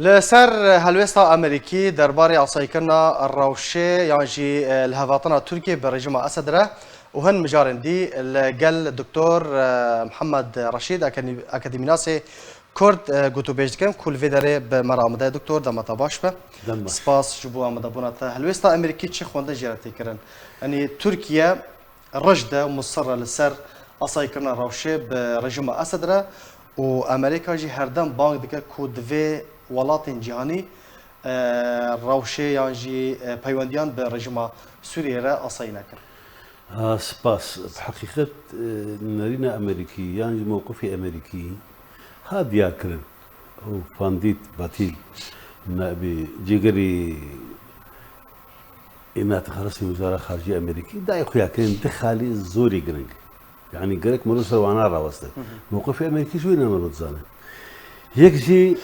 لسر هلوستا امریکی درباره عصایکرنا الروشه یعنی الهواتنا ترکیه برجم اسدره وهن مجارندي لقال الدكتور محمد رشيد اكاديميناس كرد قوتو بيجدكم كل فيدري بمرامده دكتور دمتا باش به سپاس جبو امدابونات هلوستا امريكي تشي خونده جيرتي كرن يعني تركيا رجده مصره لسر عصایکرنا الروشه برجم اسدره وامريكا جي هردم بانك دكه كود في ولاتن جهاني روشه يعني پیوندیان به رژیم سوریه را آساینا کرد. سپاس بحقيقة نرينا أمريكي يعني موقفي أمريكي هاد ياكرن أو فانديت باتيل نابي جيجري إنا تخلصني وزارة خارجية أمريكي دا يخو ياكرن دخالي زوري جرنج يعني جرك مروس وانا راوسته موقفي أمريكي شوي أنا مرد زانه هيك شيء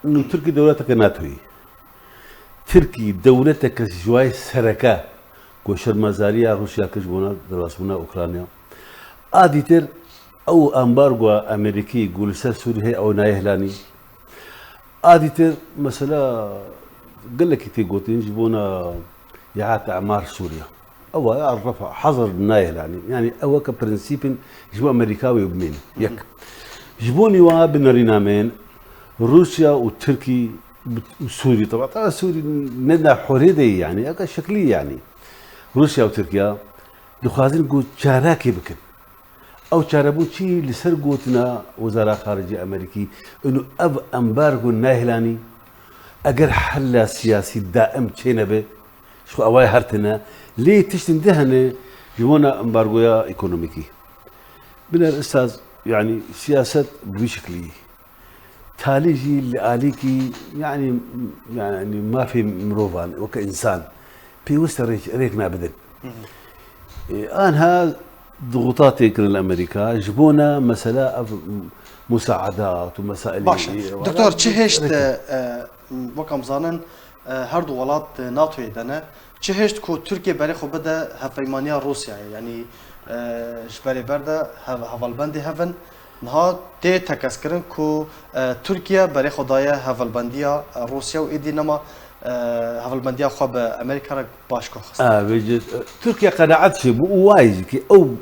إنه تركي دولتك ناتوي تركي دولتك شوي سركة كوشر مزاريا روسيا كجبونا دراسونا أوكرانيا آديتر أو أمبارغو أمريكي يقول سوريا أو نايهلاني آديتر مثلا قال لك تيجوتين جبونا يعات أعمار سوريا أو الرفع حظر نايهلاني يعني أو كبرنسيب جبوا أمريكاوي وبمين يك جبوني وابنرينامين روسيا وتركي وسوري طبعا سوري ندنا حريدي يعني أكا شكلي يعني روسيا وتركيا دخازن قوت شاراكي بكن او شاربوتشي لسر قوتنا وزارة خارجية امريكي انه اب امبارغو ناهلاني اقر حل سياسي دائم تشينبه شو اواي هرتنا ليه تشتن دهنه جمونا امبارغويا ايكونوميكي بنا الاستاذ يعني سياسة بشكلي تاليجي اللي آليكي يعني ما في مروفان وكإنسان في وسط ريكنا بدل أنا ضغوطات الأمريكا جبونا مسألة مساعدات ومسائل باشا دكتور تشهشت وكم زانن هردو ولات ناتو يدنا تشهشت كو تركيا بري خو بدا هفريمانيا روسيا يعني جبري بردا هفالبندي هفن نها تي تكسكرن كو تركيا بري خدايا هفالبنديا روسيا وإدي نما هفالبنديا خو بأمريكا باش كو خص بيجي تركيا قناعت شي وايز كي او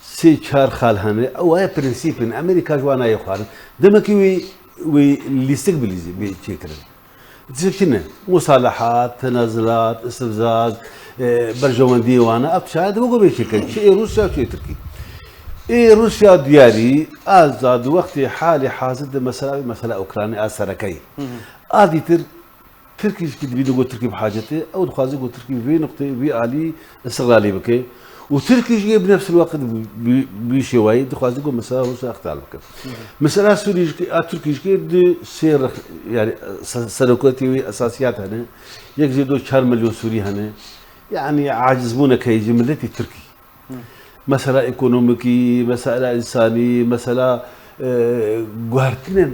سي شهر خالهانه او هي برنسيب ان امريكا جوانا يخارن دمكي وي اللي يستقبل بيشكرن تشكنا مصالحات تنازلات استفزاز برجماندي وانا ابشاد بقول بيشكل شيء روسيا وشيء تركيا إيه روسيا دياري آزاد وقت حالي حازد مسألة أوكرانيا أسركي آدي تركي كده بيدو تركي بحاجته أو دخازي تركي في نقطة بعالي استغلالي بكي وتركي جي بنفس الوقت بشوي دخازي مسألة روسيا اختار بكي مسألة سوري تركي جي سير يعني سلوكاتي أساسيات هنا يجي 4 مليون سوري هنا يعني عاجزبونا كي جملتي تركي مسألة إيكونوميكي مسألة إنساني مسألة جوهرتنا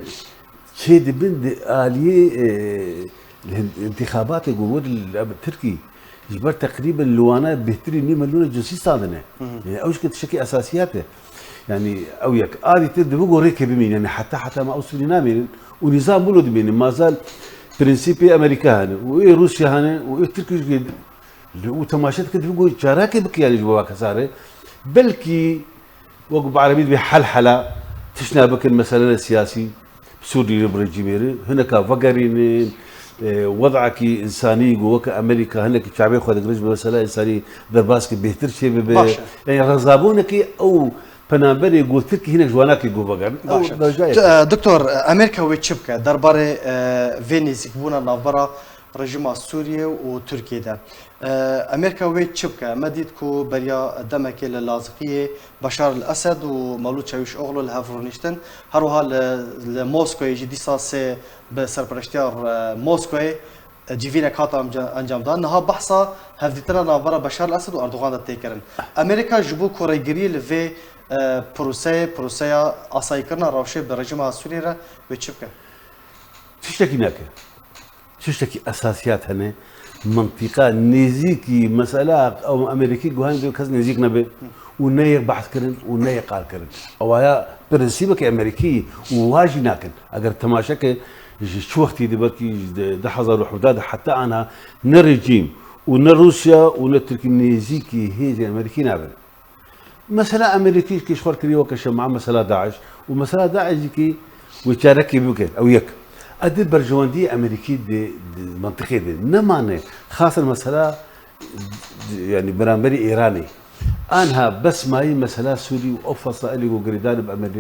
شيء بند آلية الانتخابات الجمهور التركي جبر تقريبا لوانا بهتري 2 مليون جنسي صادنة يعني أوش كنت شكي أساسياته يعني أو يك آلي تد بقول ريك بمين يعني حتى ما أوصل نامين ونظام بلود بين ما زال برنسيبي أمريكا هنا وإيه روسيا هنا وإيه تركيا وتماشيت كنت بقول شراكة بك يعني جوا كساره بلكي وقب عربي بحلحلة تشنابك المسألة السياسي سوري برجيميري هناك فقرين وضعك إنساني جوك أمريكا هناك شعبي خد جرج مسألة إنساني درباسك بيهتر شيء يعني رزابونك أو بنابري يقول تركي هناك جواناك يقول فقر دكتور أمريكا ويتشبكة دربارة فينيس يكبونا نافبرا رژیم سوریه و ترکیه ده امریکا وی چبکه مدید کو بریا دمکی لازقیه بشار الاسد و مولود چاوش اغلو لهفرونیشتن هروها لموسکو جدی ساسه به سرپرشتیار موسکو جیوینا کاتا انجام داد نها بحثا هفدیتنا نافبرا بشار الاسد و اردوغان ده تیکرن امریکا جبو کورگری لوی پروسه آسایکرنا روشه به رژیم سوریه را وی چبکه تشتكي ناكل تشتكي اساسيات هنا منطقه نزيكي مساله او امريكي جوهان دو كز نزيك نبي ونير بحث كرن ونير قال كرن او هيا برنسيبك امريكي وواجي ناكن اگر تماشك شو وقتي دبركي ده حضر وحداد حتى أنا نرجيم ونروسيا ونترك نيزيكي هي الأمريكيين عبر مثلا أمريكي كي شخور كريوة كشمعة مثلا داعش ومثلا داعش كي ويشاركي بوكل أو يك أدي برجواندي أمريكي دي منطقة دي نمانة خاصة مثلا يعني برامبري إيراني أنها بس ماي مثلا سوري وأفصل لي وقريدان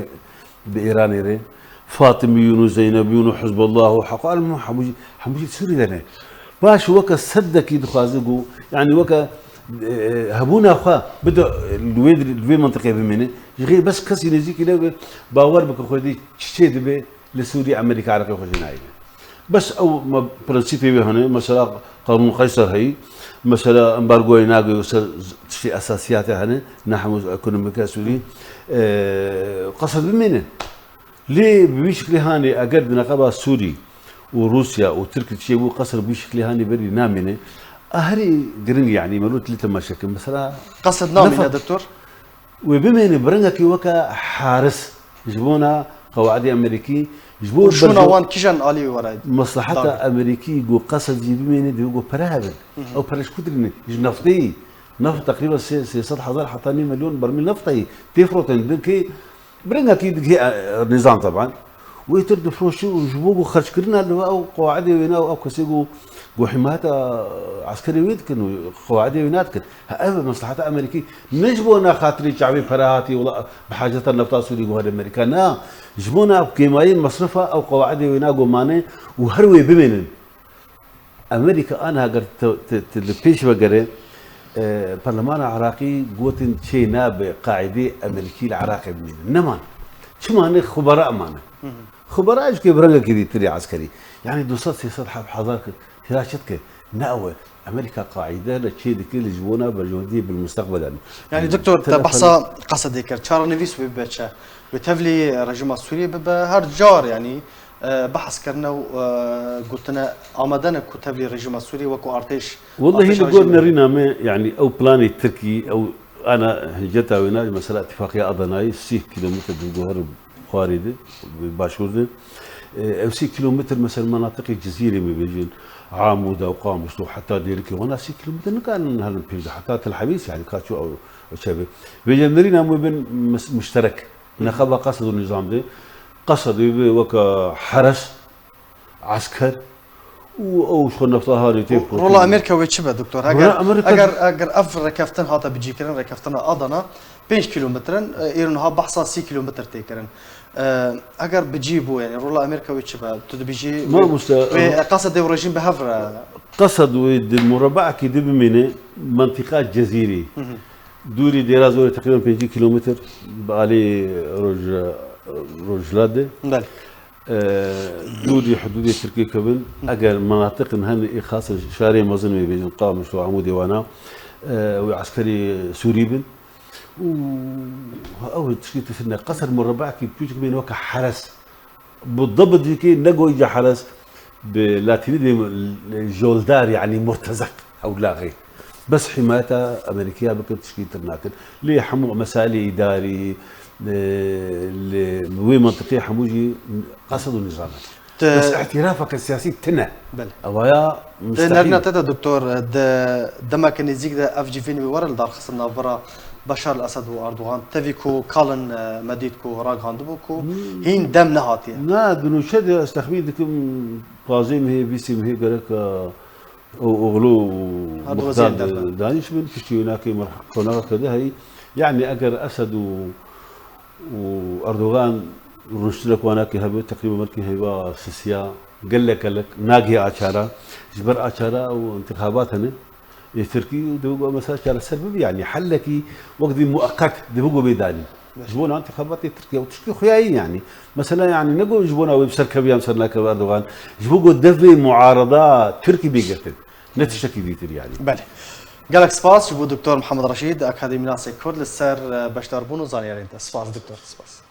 بإيراني رين فاطمي يونو زينب يونو حزب الله وحق المهم حموجي سوري لنا باش وكا صدق يدخازقو يعني وكا هبونا اخا بدا الوي منطقه بمنه غير بس كسي نزيك له باور بك خدي تشي دبي لسوريا امريكا عرقي خجناي بس او ما برنسيبي هنا مثلا قانون قيصر هي مثلا امبارغو يناغو شيء اساسيات هنا نحو ايكونوميكا سوري قصد بمنه ليه بشكل هاني اقد نقابه سوري وروسيا وتركيا شيء قصر بشكل هاني بري نامنه أهري جرين يعني ملوت لي مشاكل مثلا قصد نامي يا دكتور وبما ان برنكي وكا حارس يجبونا قواعد امريكي يجبون شو نوان كيجان علي وراي مصلحتها امريكي جو قصد بما ان جو برهبل او برش كدرني نفطي نفط تقريبا 600,000 حتى مليون برميل نفطي تفرط عندك برنكي نظام طبعا ويترد فروشي وجبوه خرج كرنا او قواعد وينا او كسيجو وحماية عسكري وين كانوا قواعد وينات كان هذا مصلحة أمريكي نجبونا خاطري شعبي فرهاتي ولا بحاجة النفط سوري وهذا أمريكا نا جبونا بكيماين مصرفة أو قواعد وينا جمانة وهروي بمن أمريكا أنا قرت تلبيش بقرة برلمان العراقي قوتن شينا بقاعدة أمريكي العراقي بمن نمان شو معنى خبراء معنا خبراء ايش كي برنجا كذي تري عسكري يعني دوسات سياسات حضارك هراشتك ناوي امريكا قاعده لشيء كل جبونا برجودي بالمستقبل يعني دكتور بحصة قصدي كرتشار نيفيس وبيتشا بتفلي رجيم سوريا بهر جار يعني بحث كرنا وقلتنا آمدنا كتفلي رجيم سوريا وكو ارتيش والله هي نقول نرينا ما يعني او بلاني تركي او انا هجتها ويناج مثلا اتفاقيه اضناي 6 كيلومتر بالجوهر خارجي باشورده او 6 كيلومتر مثلا مناطق الجزيره ما بيجين عاموده وقاموس وحتى ديركي وانا 6 كيلومتر كان هالبيج حتى تل حبيس يعني كاتشو او شباب بيجين مرينا مو بين مشترك نخبه قصد النظام ده قصد وك حرس عسكر او شو نفطها هذه تيب والله امريكا ويتشبه دكتور اگر اف ركفتن هاتا بيجي كرن ركفتن اضنا 5 كيلومتر ايرنها بحصا 6 كيلومتر تيكرن اگر بجيبوا يعني رولا امريكا ويتشبه بيجي قصد الرجيم بهفر قصد المربع كي دب من منطقه جزيري دوري ديرازوري تقريبا 5 كيلومتر بالي روجلاده بله دوري حدودية تركيا كبل أجر مناطق هن خاصة شارع مظلمة بين قامش وعمودي وانا وعسكري سوري بن أول تشكيل تفنى قصر مربع كي بيجي بين وك حرس بالضبط كي نجو يجي حرس بلاتيني جولدار يعني مرتزق أو لا غير بس حمايتها أمريكية بكل تشكيل ترناكل ليه حمو مسالي إداري وين منطقية حموجي قصدوا النظام بس اعترافك السياسي تنا بله أوايا مستحيل نرنا تدا دكتور دما كان يزيك دا اف جي فيني ورا الدار خصنا برا بشار الاسد واردوغان تفيكو كالن مديدكو راغ هاندبوكو هين دم نهاتي لا دنو شد استخبيدكم قازم هي بيسم هي قالك اغلو مختار دانيش من كشتيناك مرحبا كذا هي يعني اجر اسد واردوغان رشتلك وانا كهبه تقريبا مركي هيبا سيسيا قال لك ناقي اشاره جبر اشاره او انتخابات هنا تركي دبقوا مساج على السبب يعني حلكي وقت مؤقت دبقوا بيداني جبونا انتخابات تركيا وتشكي خياي يعني مثلا يعني نقول جبونا ويبسر كبيا مسرنا كاردوغان جبقوا دفي معارضات تركي بيقتل نتشكي بيتر يعني بله قالك سباس جبو دكتور محمد رشيد اكاديمي ناسي كرد للسر بشتر بونو زانيار انت سباس دكتور سباس